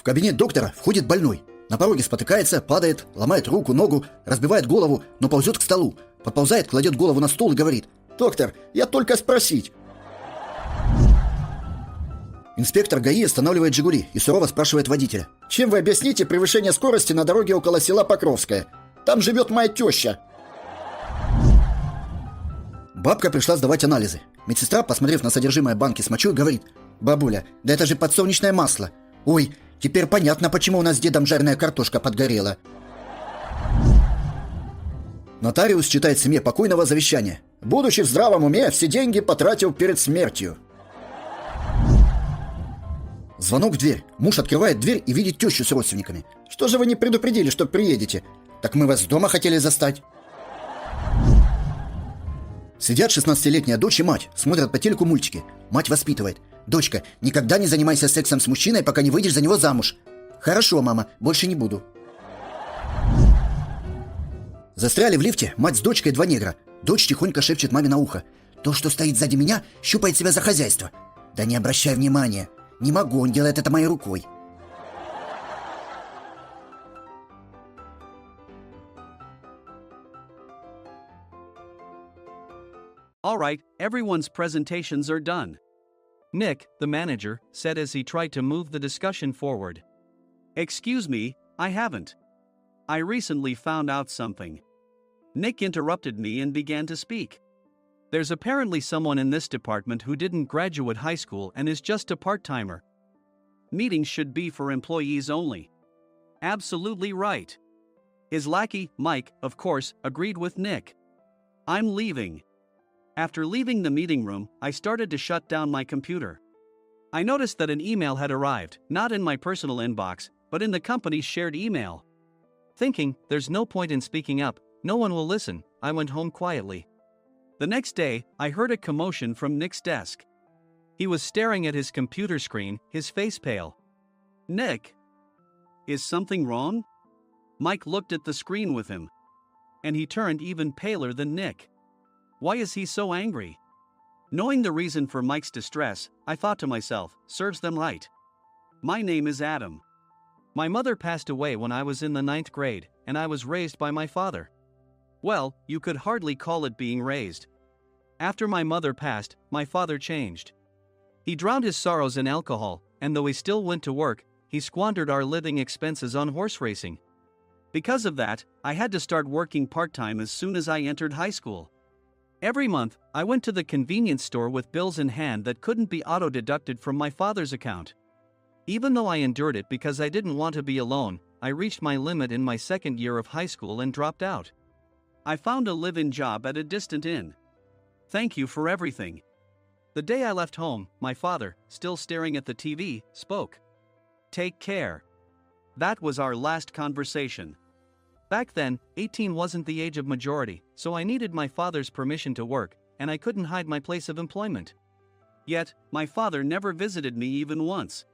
кабинет доктора входит больной. На пороге спотыкается, падает, ломает руку, ногу, разбивает голову, но ползет к столу. Подползает, кладет голову на стол и говорит: «Доктор, я только спросить». Инспектор ГАИ останавливает «Жигули» и сурово спрашивает водителя: «Чем вы объясните превышение скорости на дороге около села Покровское? Там живет моя теща». Бабка пришла сдавать анализы. Медсестра, посмотрев на содержимое банки с мочой, говорит: «Бабуля, да это же подсолнечное масло. Ой, теперь понятно, почему у нас с дедом жареная картошка подгорела». Нотариус читает семье покойного завещание: «Будучи в здравом уме, все деньги потратил перед смертью». Звонок в дверь. Муж открывает дверь и видит тещу с родственниками. «Что же вы не предупредили, что приедете?» «Так мы вас дома хотели застать». Сидят 16-летняя дочь и мать, смотрят по телеку мультики. Мать воспитывает: «Дочка, никогда не занимайся сексом с мужчиной, пока не выйдешь за него замуж». «Хорошо, мама, больше не буду». Застряли в лифте мать с дочкой два негра. Дочь тихонько шепчет маме на ухо: «То, что стоит сзади меня, щупает себя за хозяйство». «Да не обращай внимания. Не могу, он делает это моей рукой». All right, everyone's presentations are done. Nick, the manager, said as he tried to move the discussion forward. Excuse me, I haven't. I recently found out something. Nick interrupted me and began to speak. There's apparently someone in this department who didn't graduate high school and is just a part-timer. Meetings should be for employees only. Absolutely right. His lackey, Mike, of course, agreed with Nick. I'm leaving. After leaving the meeting room, I started to shut down my computer. I noticed that an email had arrived, not in my personal inbox, but in the company's shared email. Thinking, there's no point in speaking up, no one will listen, I went home quietly. The next day, I heard a commotion from Nick's desk. He was staring at his computer screen, his face pale. "Nick? Is something wrong?" Mike looked at the screen with him. And he turned even paler than Nick. Why is he so angry? Knowing the reason for Mike's distress, I thought to myself, serves them right. My name is Adam. My mother passed away when I was in the 9th grade, and I was raised by my father. Well, you could hardly call it being raised. After my mother passed, my father changed. He drowned his sorrows in alcohol, and though he still went to work, he squandered our living expenses on horse racing. Because of that, I had to start working part-time as soon as I entered high school. Every month, I went to the convenience store with bills in hand that couldn't be auto-deducted from my father's account. Even though I endured it because I didn't want to be alone, I reached my limit in my second year of high school and dropped out. I found a live-in job at a distant inn. Thank you for everything. The day I left home, my father, still staring at the TV, spoke. Take care. That was our last conversation. Back then, 18 wasn't the age of majority, so I needed my father's permission to work, and I couldn't hide my place of employment. Yet, my father never visited me even once.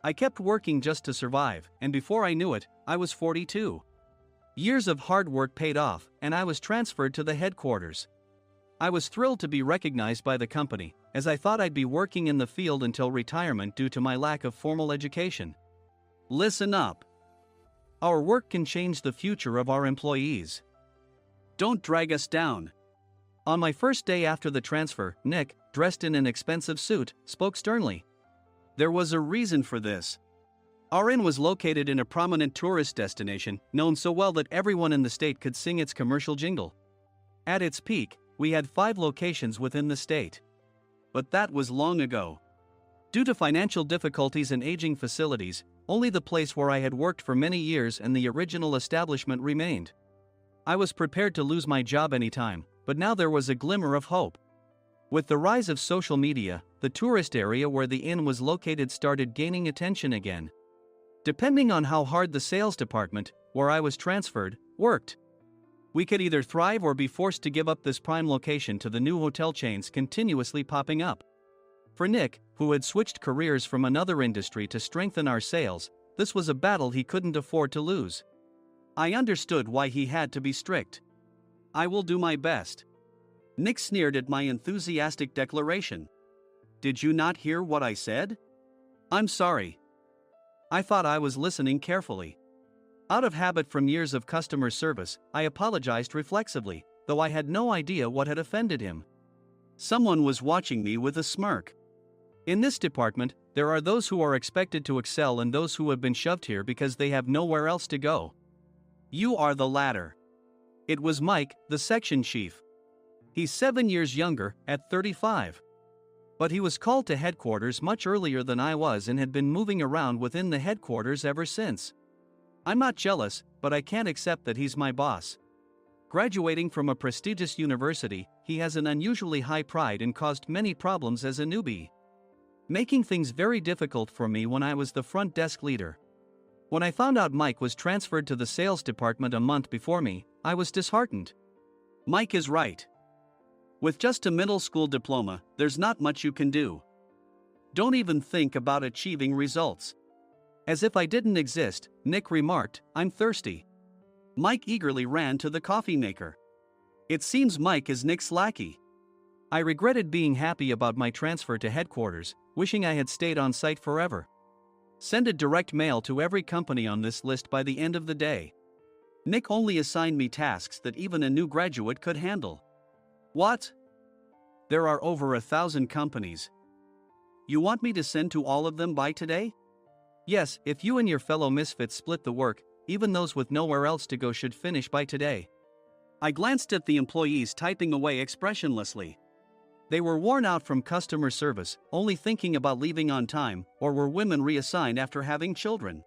I kept working just to survive, and before I knew it, I was 42. Years of hard work paid off, and I was transferred to the headquarters. I was thrilled to be recognized by the company, as I thought I'd be working in the field until retirement due to my lack of formal education. Listen up. Our work can change the future of our employees. Don't drag us down. On my first day after the transfer, Nick, dressed in an expensive suit, spoke sternly. There was a reason for this. Our inn was located in a prominent tourist destination, known so well that everyone in the state could sing its commercial jingle. At its peak, we had 5 locations within the state. But that was long ago. Due to financial difficulties and aging facilities, only the place where I had worked for many years and the original establishment remained. I was prepared to lose my job anytime, but now there was a glimmer of hope. With the rise of social media, the tourist area where the inn was located started gaining attention again. Depending on how hard the sales department, where I was transferred, worked, we could either thrive or be forced to give up this prime location to the new hotel chains continuously popping up. For Nick, who had switched careers from another industry to strengthen our sales, this was a battle he couldn't afford to lose. I understood why he had to be strict. I will do my best. Nick sneered at my enthusiastic declaration. Did you not hear what I said? I'm sorry. I thought I was listening carefully. Out of habit from years of customer service, I apologized reflexively, though I had no idea what had offended him. Someone was watching me with a smirk. In this department, there are those who are expected to excel and those who have been shoved here because they have nowhere else to go. You are the latter. It was Mike, the section chief. He's 7 years younger, at 35. But he was called to headquarters much earlier than I was and had been moving around within the headquarters ever since. I'm not jealous, but I can't accept that he's my boss. Graduating from a prestigious university, he has an unusually high pride and caused many problems as a newbie, making things very difficult for me when I was the front desk leader. When I found out Mike was transferred to the sales department a month before me, I was disheartened. Mike is right. With just a middle school diploma, there's not much you can do. Don't even think about achieving results. As if I didn't exist, Nick remarked, "I'm thirsty." Mike eagerly ran to the coffee maker. It seems Mike is Nick's lackey. I regretted being happy about my transfer to headquarters, wishing I had stayed on site forever. Send a direct mail to every company on this list by the end of the day. Nick only assigned me tasks that even a new graduate could handle. What? There are over 1,000 companies. You want me to send to all of them by today? Yes, if you and your fellow misfits split the work, even those with nowhere else to go should finish by today. I glanced at the employees typing away expressionlessly. They were worn out from customer service, only thinking about leaving on time, or were women reassigned after having children,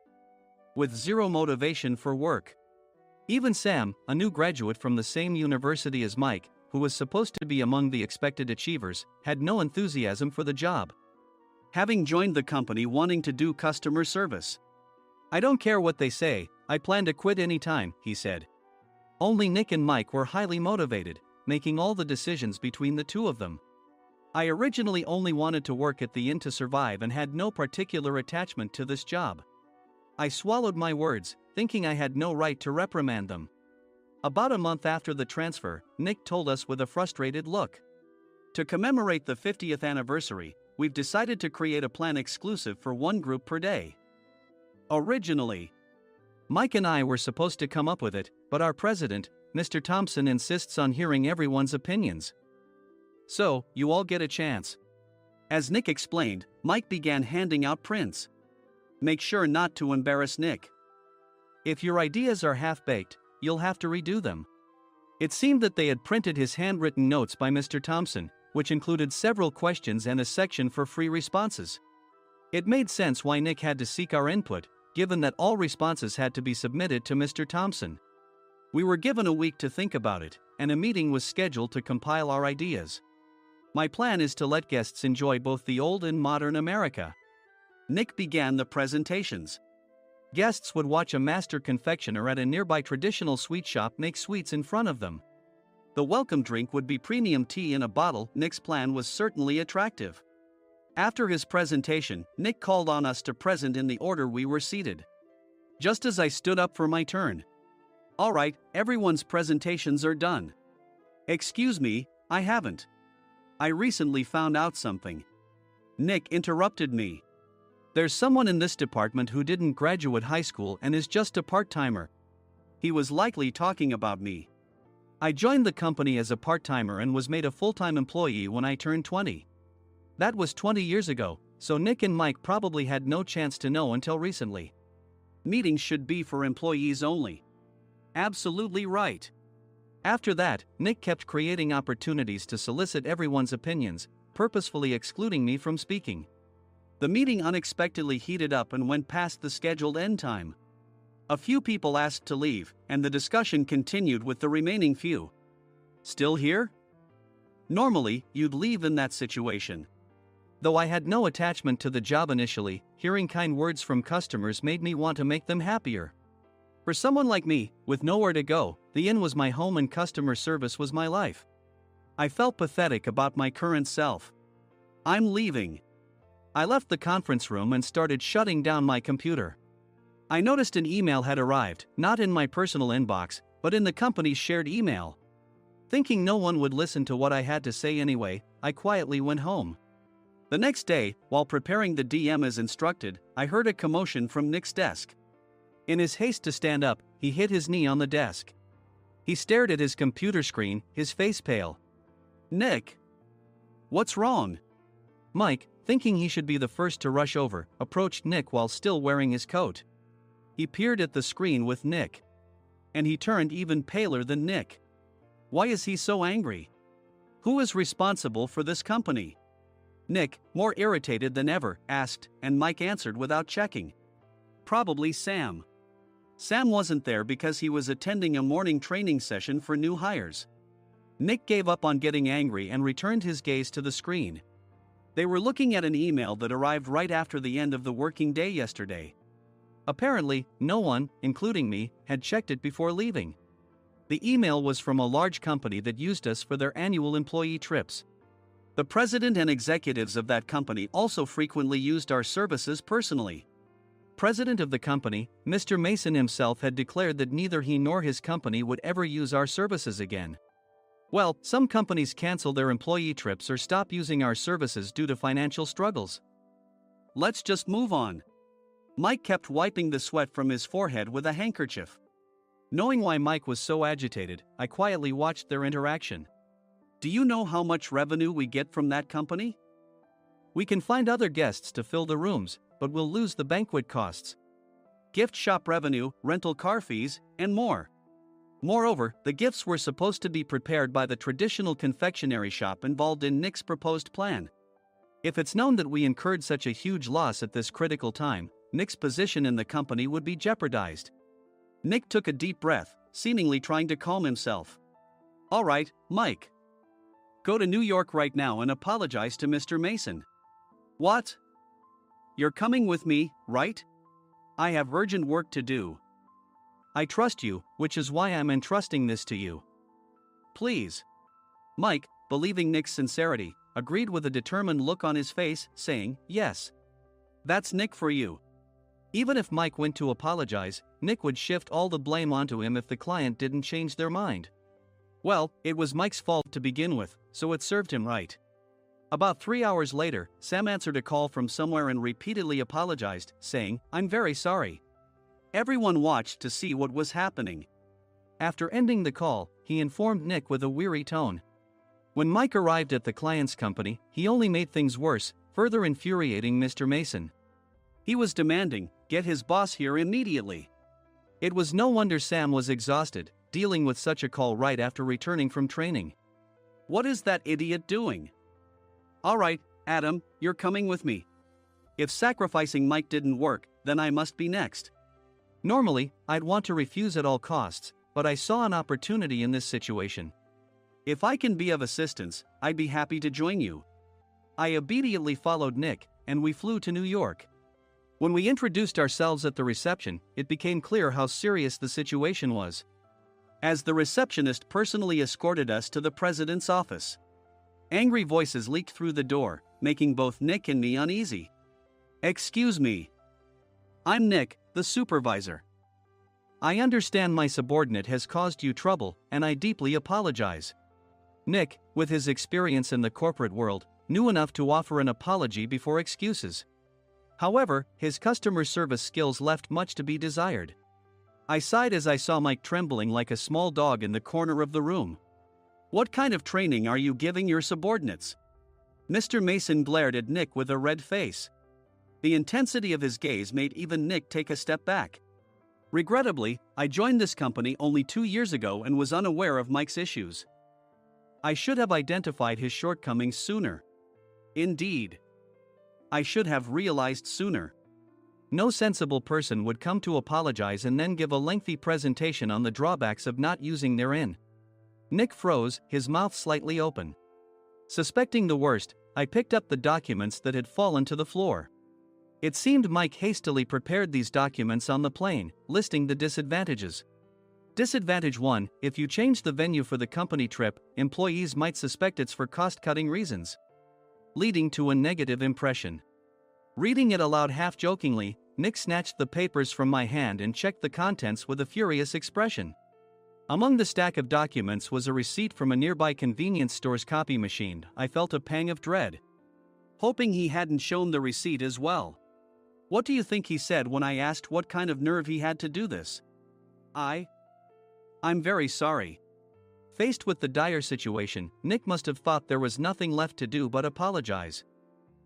with zero motivation for work. Even Sam, a new graduate from the same university as Mike, who was supposed to be among the expected achievers, had no enthusiasm for the job, having joined the company wanting to do customer service. "I don't care what they say, I plan to quit any time," he said. Only Nick and Mike were highly motivated, making all the decisions between the two of them. I originally only wanted to work at the inn to survive and had no particular attachment to this job. I swallowed my words, thinking I had no right to reprimand them. About a month after the transfer, Nick told us with a frustrated look. To commemorate the 50th anniversary, we've decided to create a plan exclusive for one group per day. Originally, Mike and I were supposed to come up with it, but our president, Mr. Thompson, insists on hearing everyone's opinions. So, you all get a chance. As Nick explained, Mike began handing out prints. Make sure not to embarrass Nick. If your ideas are half-baked, you'll have to redo them. It seemed that they had printed his handwritten notes by Mr. Thompson, which included several questions and a section for free responses. It made sense why Nick had to seek our input, given that all responses had to be submitted to Mr. Thompson. We were given a week to think about it, and a meeting was scheduled to compile our ideas. My plan is to let guests enjoy both the old and modern America. Nick began the presentations. Guests would watch a master confectioner at a nearby traditional sweet shop make sweets in front of them. The welcome drink would be premium tea in a bottle. Nick's plan was certainly attractive. After his presentation, Nick called on us to present in the order we were seated. Just as I stood up for my turn. "All right, everyone's presentations are done." "Excuse me, I haven't. I recently found out something." Nick interrupted me. "There's someone in this department who didn't graduate high school and is just a part-timer." He was likely talking about me. I joined the company as a part-timer and was made a full-time employee when I turned 20. That was 20 years ago, so Nick and Mike probably had no chance to know until recently. Meetings should be for employees only. Absolutely right. After that, Nick kept creating opportunities to solicit everyone's opinions, purposefully excluding me from speaking. The meeting unexpectedly heated up and went past the scheduled end time. A few people asked to leave, and the discussion continued with the remaining few. Still here? Normally, you'd leave in that situation. Though I had no attachment to the job initially, hearing kind words from customers made me want to make them happier. For someone like me, with nowhere to go, the inn was my home and customer service was my life. I felt pathetic about my current self. "I'm leaving." I left the conference room and started shutting down my computer. I noticed an email had arrived, not in my personal inbox, but in the company's shared email. Thinking no one would listen to what I had to say anyway, I quietly went home. The next day, while preparing the DM as instructed, I heard a commotion from Nick's desk. In his haste to stand up, he hit his knee on the desk. He stared at his computer screen, his face pale. "Nick! What's wrong?" Mike, thinking he should be the first to rush over, approached Nick while still wearing his coat. He peered at the screen with Nick. And he turned even paler than Nick. Why is he so angry? Who is responsible for this company? Nick, more irritated than ever, asked, and Mike answered without checking. Probably Sam. Sam wasn't there because he was attending a morning training session for new hires. Nick gave up on getting angry and returned his gaze to the screen. They were looking at an email that arrived right after the end of the working day yesterday. Apparently, no one, including me, had checked it before leaving. The email was from a large company that used us for their annual employee trips. The president and executives of that company also frequently used our services personally. President of the company, Mr. Mason himself, had declared that neither he nor his company would ever use our services again. Well, some companies cancel their employee trips or stop using our services due to financial struggles. Let's just move on. Mike kept wiping the sweat from his forehead with a handkerchief. Knowing why Mike was so agitated, I quietly watched their interaction. Do you know how much revenue we get from that company? We can find other guests to fill the rooms, but we'll lose the banquet costs, gift shop revenue, rental car fees, and more. Moreover, the gifts were supposed to be prepared by the traditional confectionery shop involved in Nick's proposed plan. If it's known that we incurred such a huge loss at this critical time, Nick's position in the company would be jeopardized. Nick took a deep breath, seemingly trying to calm himself. All right, Mike. Go to New York right now and apologize to Mr. Mason. What? You're coming with me, right? I have urgent work to do. I trust you, which is why I'm entrusting this to you. Please. Mike, believing Nick's sincerity, agreed with a determined look on his face, saying, yes. That's Nick for you. Even if Mike went to apologize, Nick would shift all the blame onto him if the client didn't change their mind. Well, it was Mike's fault to begin with, so it served him right. About 3 hours later, Sam answered a call from somewhere and repeatedly apologized, saying, I'm very sorry. Everyone watched to see what was happening. After ending the call, he informed Nick with a weary tone. When Mike arrived at the client's company, he only made things worse, further infuriating Mr. Mason. He was demanding, get his boss here immediately. It was no wonder Sam was exhausted, dealing with such a call right after returning from training. What is that idiot doing? All right, Adam, you're coming with me. If sacrificing Mike didn't work, then I must be next. Normally, I'd want to refuse at all costs, but I saw an opportunity in this situation. If I can be of assistance, I'd be happy to join you. I obediently followed Nick, and we flew to New York. When we introduced ourselves at the reception, it became clear how serious the situation was, as the receptionist personally escorted us to the president's office. Angry voices leaked through the door, making both Nick and me uneasy. Excuse me. I'm Nick, the supervisor. I understand my subordinate has caused you trouble, and I deeply apologize. Nick, with his experience in the corporate world, knew enough to offer an apology before excuses. However, his customer service skills left much to be desired. I sighed as I saw Mike trembling like a small dog in the corner of the room. What kind of training are you giving your subordinates? Mr. Mason glared at Nick with a red face. The intensity of his gaze made even Nick take a step back. Regrettably, I joined this company only 2 years ago and was unaware of Mike's issues. I should have identified his shortcomings sooner. Indeed. I should have realized sooner. No sensible person would come to apologize and then give a lengthy presentation on the drawbacks of not using their in. Nick froze, his mouth slightly open. Suspecting the worst, I picked up the documents that had fallen to the floor. It seemed Mike hastily prepared these documents on the plane, listing the disadvantages. Disadvantage 1: if you change the venue for the company trip, employees might suspect it's for cost-cutting reasons, leading to a negative impression. Reading it aloud half-jokingly, Nick snatched the papers from my hand and checked the contents with a furious expression. Among the stack of documents was a receipt from a nearby convenience store's copy machine. I felt a pang of dread. hoping he hadn't shown the receipt as well. What do you think he said when I asked what kind of nerve he had to do this? I'm very sorry. Faced with the dire situation, Nick must have thought there was nothing left to do but apologize.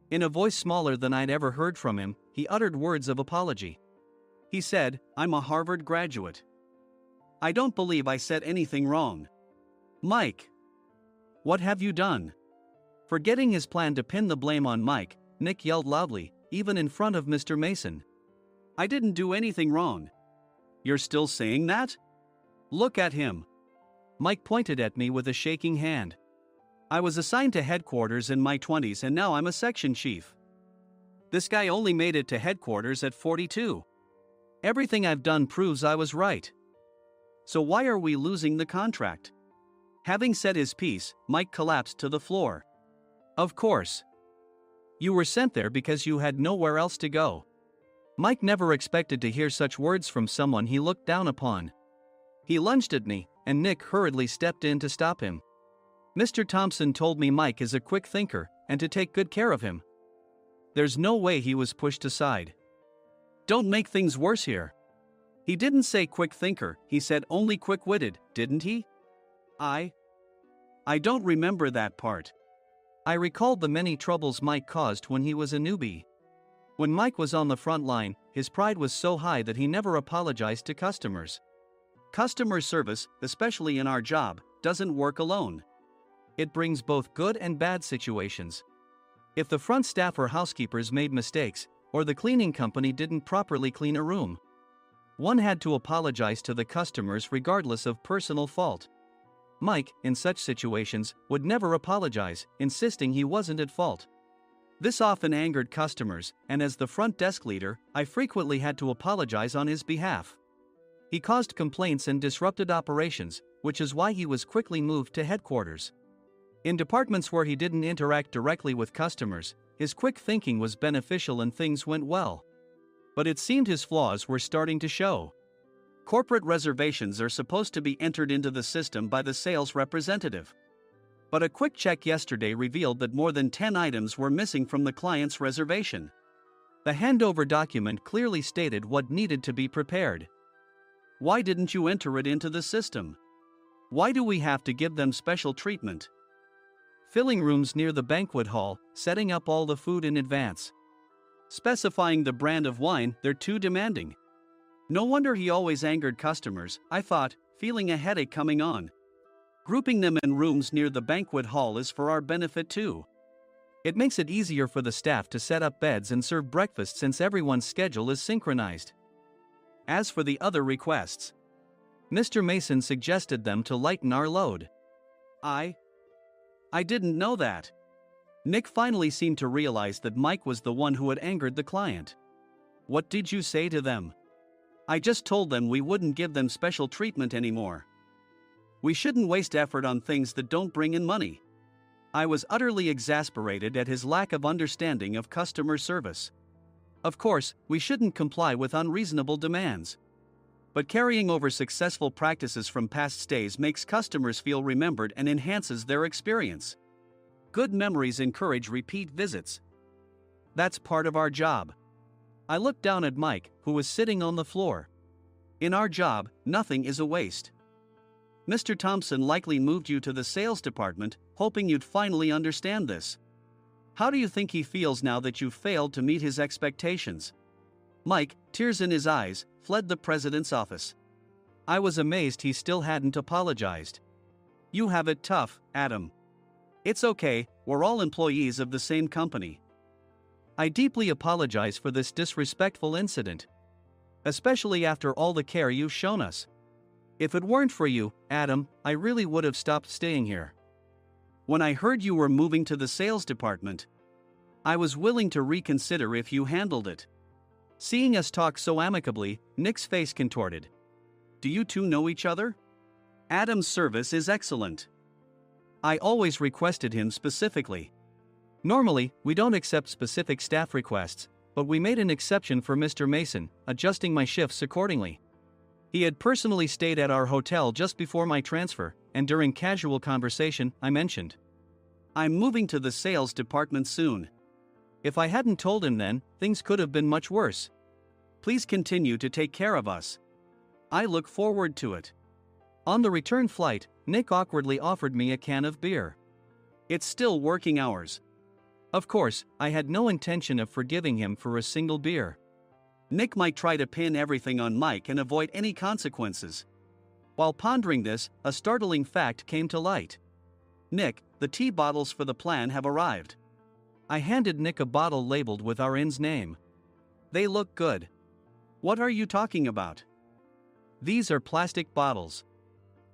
In a voice smaller than I'd ever heard from him, he uttered words of apology. He said, "I'm a Harvard graduate. I don't believe I said anything wrong." Mike! What have you done? Forgetting his plan to pin the blame on Mike, Nick yelled loudly, even in front of Mr. Mason. "I didn't do anything wrong." "You're still saying that? Look at him." Mike pointed at me with a shaking hand. "I was assigned to headquarters in my 20s and now I'm a section chief. This guy only made it to headquarters at 42. Everything I've done proves I was right. So why are we losing the contract?" Having said his piece, Mike collapsed to the floor. "Of course. You were sent there because you had nowhere else to go." Mike never expected to hear such words from someone he looked down upon. He lunged at me, and Nick hurriedly stepped in to stop him. "Mr. Thompson told me Mike is a quick thinker, and to take good care of him." There's no way he was pushed aside. "Don't make things worse here. He didn't say quick thinker, he said only quick-witted, didn't he?" I don't remember that part. I recalled the many troubles Mike caused when he was a newbie. When Mike was on the front line, his pride was so high that he never apologized to customers. Customer service, especially in our job, doesn't work alone. It brings both good and bad situations. If the front staff or housekeepers made mistakes, or the cleaning company didn't properly clean a room, one had to apologize to the customers regardless of personal fault. Mike, in such situations, would never apologize, insisting he wasn't at fault. This often angered customers, and as the front desk leader, I frequently had to apologize on his behalf. He caused complaints and disrupted operations, which is why he was quickly moved to headquarters. In departments where he didn't interact directly with customers, his quick thinking was beneficial and things went well. But it seemed his flaws were starting to show. Corporate reservations are supposed to be entered into the system by the sales representative. But a quick check yesterday revealed that more than 10 items were missing from the client's reservation. The handover document clearly stated what needed to be prepared. Why didn't you enter it into the system? Why do we have to give them special treatment? Filling rooms near the banquet hall, setting up all the food in advance. Specifying the brand of wine, they're too demanding. No wonder he always angered customers, I thought, feeling a headache coming on. Grouping them in rooms near the banquet hall is for our benefit too. It makes it easier for the staff to set up beds and serve breakfast since everyone's schedule is synchronized. As for the other requests, Mr. Mason suggested them to lighten our load. I didn't know that. Nick finally seemed to realize that Mike was the one who had angered the client. What did you say to them? I just told them we wouldn't give them special treatment anymore. We shouldn't waste effort on things that don't bring in money. I was utterly exasperated at his lack of understanding of customer service. Of course, we shouldn't comply with unreasonable demands. But carrying over successful practices from past stays makes customers feel remembered and enhances their experience. Good memories encourage repeat visits. That's part of our job. I looked down at Mike, who was sitting on the floor. In our job, nothing is a waste. Mr. Thompson likely moved you to the sales department, hoping you'd finally understand this. How do you think he feels now that you failed to meet his expectations? Mike, tears in his eyes, fled the president's office. I was amazed he still hadn't apologized. You have it tough, Adam. It's okay, we're all employees of the same company. I deeply apologize for this disrespectful incident. Especially after all the care you've shown us. If it weren't for you, Adam, I really would have stopped staying here. When I heard you were moving to the sales department, I was willing to reconsider if you handled it. Seeing us talk so amicably, Nick's face contorted. Do you two know each other? Adam's service is excellent. I always requested him specifically. Normally, we don't accept specific staff requests, but we made an exception for Mr. Mason, adjusting my shifts accordingly. He had personally stayed at our hotel just before my transfer, and during casual conversation, I mentioned, I'm moving to the sales department soon. If I hadn't told him then, things could have been much worse. Please continue to take care of us. I look forward to it. On the return flight, Nick awkwardly offered me a can of beer. It's still working hours. Of course, I had no intention of forgiving him for a single beer. Nick might try to pin everything on Mike and avoid any consequences. While pondering this, a startling fact came to light. Nick, the tea bottles for the plan have arrived. I handed Nick a bottle labeled with our inn's name. They look good. What are you talking about? These are plastic bottles.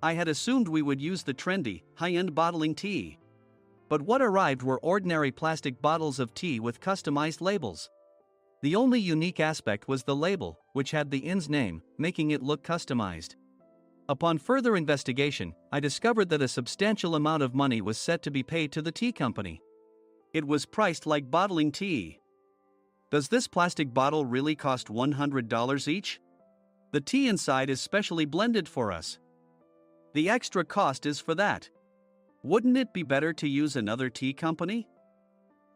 I had assumed we would use the trendy, high-end bottling tea. But what arrived were ordinary plastic bottles of tea with customized labels. The only unique aspect was the label, which had the inn's name, making it look customized. Upon further investigation, I discovered that a substantial amount of money was set to be paid to the tea company. It was priced like bottling tea. Does this plastic bottle really cost $100 each? The tea inside is specially blended for us. The extra cost is for that. Wouldn't it be better to use another tea company?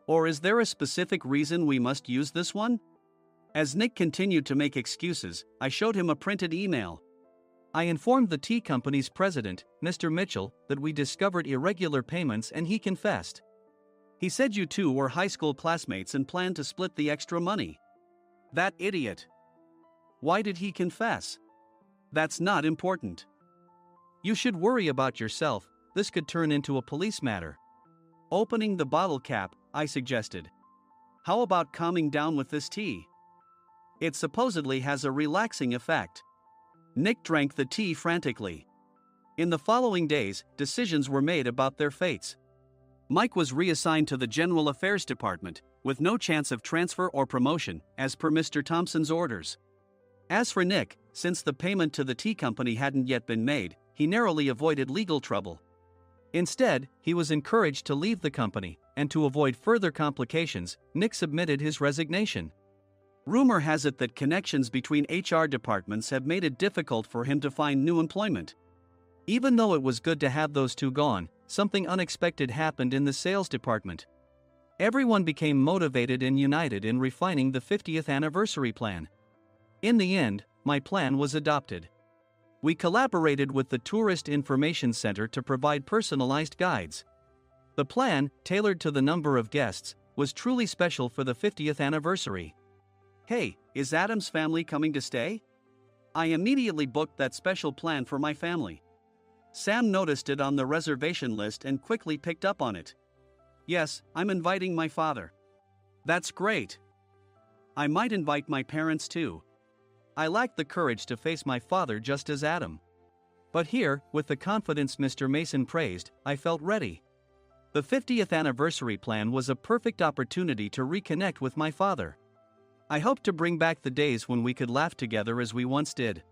Or is there a specific reason we must use this one? As Nick continued to make excuses, I showed him a printed email. I informed the tea company's president, Mr. Mitchell, that we discovered irregular payments and he confessed. He said you two were high school classmates and planned to split the extra money. That idiot. Why did he confess? That's not important. You should worry about yourself, this could turn into a police matter. Opening the bottle cap, I suggested. How about calming down with this tea? It supposedly has a relaxing effect. Nick drank the tea frantically. In the following days, decisions were made about their fates. Mike was reassigned to the General Affairs Department, with no chance of transfer or promotion, as per Mr. Thompson's orders. As for Nick, since the payment to the tea company hadn't yet been made, he narrowly avoided legal trouble. Instead, he was encouraged to leave the company, and to avoid further complications, Nick submitted his resignation. Rumor has it that connections between HR departments have made it difficult for him to find new employment. Even though it was good to have those two gone, something unexpected happened in the sales department. Everyone became motivated and united in refining the 50th anniversary plan. In the end, my plan was adopted. We collaborated with the Tourist Information Center to provide personalized guides. The plan, tailored to the number of guests, was truly special for the 50th anniversary. Hey, is Adam's family coming to stay? I immediately booked that special plan for my family. Sam noticed it on the reservation list and quickly picked up on it. Yes, I'm inviting my father. That's great. I might invite my parents too. I lacked the courage to face my father just as Adam. But here, with the confidence Mr. Mason praised, I felt ready. The 50th anniversary plan was a perfect opportunity to reconnect with my father. I hoped to bring back the days when we could laugh together as we once did.